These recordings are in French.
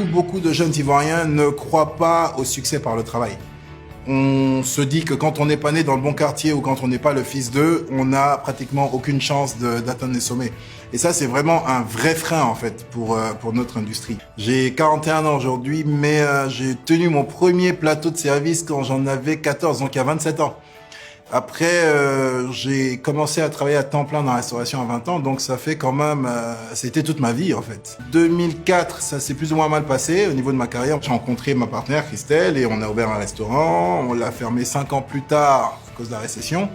Beaucoup de jeunes Ivoiriens ne croient pas au succès par le travail. On se dit que quand on n'est pas né dans le bon quartier ou quand on n'est pas le fils d'eux, on n'a pratiquement aucune chance d'atteindre les sommets. Et ça, c'est vraiment un vrai frein en fait pour notre industrie. J'ai 41 ans aujourd'hui, mais j'ai tenu mon premier plateau de service quand j'en avais 14, donc il y a 27 ans. Après, j'ai commencé à travailler à temps plein dans la restauration à 20 ans, donc ça fait quand même, c'était toute ma vie en fait. 2004, ça s'est plus ou moins mal passé au niveau de ma carrière. J'ai rencontré ma partenaire Christelle et on a ouvert un restaurant. On l'a fermé 5 ans plus tard à cause de la récession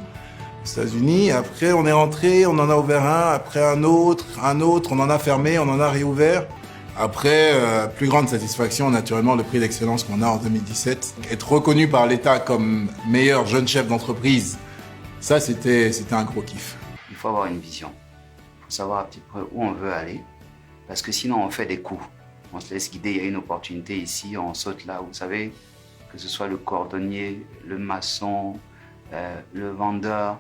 aux États-Unis. Après, on est rentré, on en a ouvert un, après un autre, on en a fermé, on en a réouvert. Après, plus grande satisfaction, naturellement, le prix d'excellence qu'on a en 2017. Être reconnu par l'État comme meilleur jeune chef d'entreprise, ça, c'était un gros kiff. Il faut avoir une vision. Il faut savoir un petit peu où on veut aller. Parce que sinon, on fait des coups. On se laisse guider, il y a une opportunité ici, on saute là. Vous savez, que ce soit le cordonnier, le maçon, le vendeur,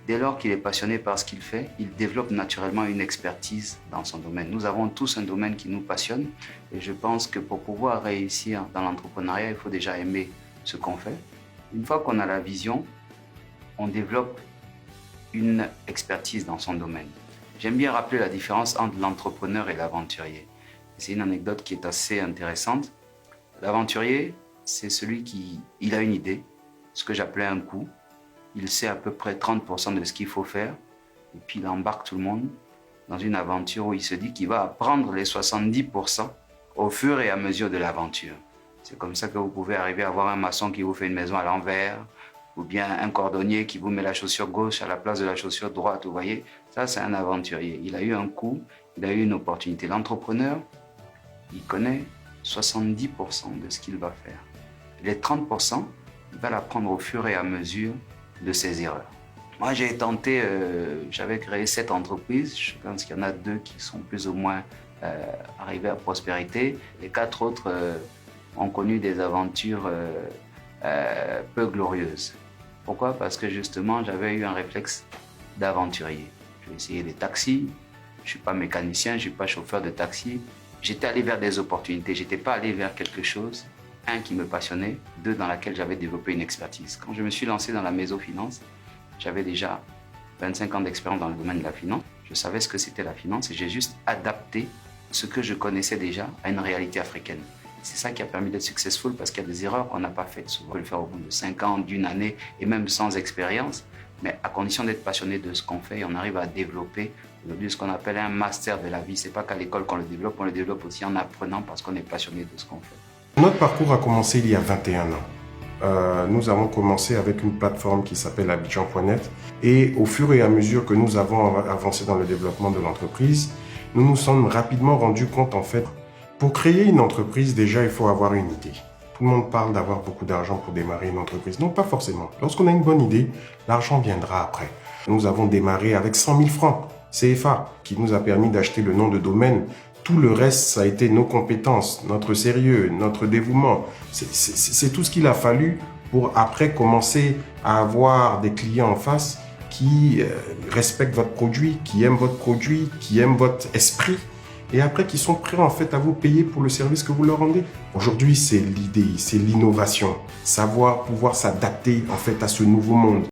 dès lors qu'il est passionné par ce qu'il fait, il développe naturellement une expertise dans son domaine. Nous avons tous un domaine qui nous passionne et je pense que pour pouvoir réussir dans l'entrepreneuriat, il faut déjà aimer ce qu'on fait. Une fois qu'on a la vision, on développe une expertise dans son domaine. J'aime bien rappeler la différence entre l'entrepreneur et l'aventurier. C'est une anecdote qui est assez intéressante. L'aventurier, c'est celui qui a une idée, ce que j'appelais un coup. Il sait à peu près 30% de ce qu'il faut faire et puis il embarque tout le monde dans une aventure où il se dit qu'il va apprendre les 70% au fur et à mesure de l'aventure. C'est comme ça que vous pouvez arriver à avoir un maçon qui vous fait une maison à l'envers ou bien un cordonnier qui vous met la chaussure gauche à la place de la chaussure droite, vous voyez. Ça, c'est un aventurier. Il a eu un coup, il a eu une opportunité. L'entrepreneur, il connaît 70% de ce qu'il va faire. Les 30%, il va l'apprendre au fur et à mesure de ses erreurs. Moi, j'ai tenté, j'avais créé 7 entreprises. Je pense qu'il y en a 2 qui sont plus ou moins arrivées à prospérité. Les 4 autres ont connu des aventures peu glorieuses. Pourquoi? Parce que justement, j'avais eu un réflexe d'aventurier. J'ai essayé des taxis. Je ne suis pas mécanicien, je ne suis pas chauffeur de taxi. J'étais allé vers des opportunités. Je n'étais pas allé vers quelque chose, un, qui me passionnait, 2, dans laquelle j'avais développé une expertise. Quand je me suis lancé dans la mésofinance, j'avais déjà 25 ans d'expérience dans le domaine de la finance. Je savais ce que c'était la finance et j'ai juste adapté ce que je connaissais déjà à une réalité africaine. C'est ça qui a permis d'être successful parce qu'il y a des erreurs qu'on n'a pas faites. Souvent, on peut le faire au bout de 5 ans, d'une année et même sans expérience. Mais à condition d'être passionné de ce qu'on fait, on arrive à développer aujourd'hui ce qu'on appelle un master de la vie. C'est pas qu'à l'école qu'on le développe aussi en apprenant parce qu'on est passionné de ce qu'on fait. Notre parcours a commencé il y a 21 ans. Nous avons commencé avec une plateforme qui s'appelle Abidjan.net et au fur et à mesure que nous avons avancé dans le développement de l'entreprise, nous nous sommes rapidement rendus compte en fait, pour créer une entreprise, déjà il faut avoir une idée. Tout le monde parle d'avoir beaucoup d'argent pour démarrer une entreprise. Non, pas forcément. Lorsqu'on a une bonne idée, l'argent viendra après. Nous avons démarré avec 100 000 francs CFA qui nous a permis d'acheter le nom de domaine. Tout le reste, ça a été nos compétences, notre sérieux, notre dévouement. C'est tout ce qu'il a fallu pour après commencer à avoir des clients en face qui respectent votre produit, qui aiment votre produit, qui aiment votre esprit et après qui sont prêts en fait à vous payer pour le service que vous leur rendez. Aujourd'hui, c'est l'idée, c'est l'innovation, savoir pouvoir s'adapter en fait à ce nouveau monde.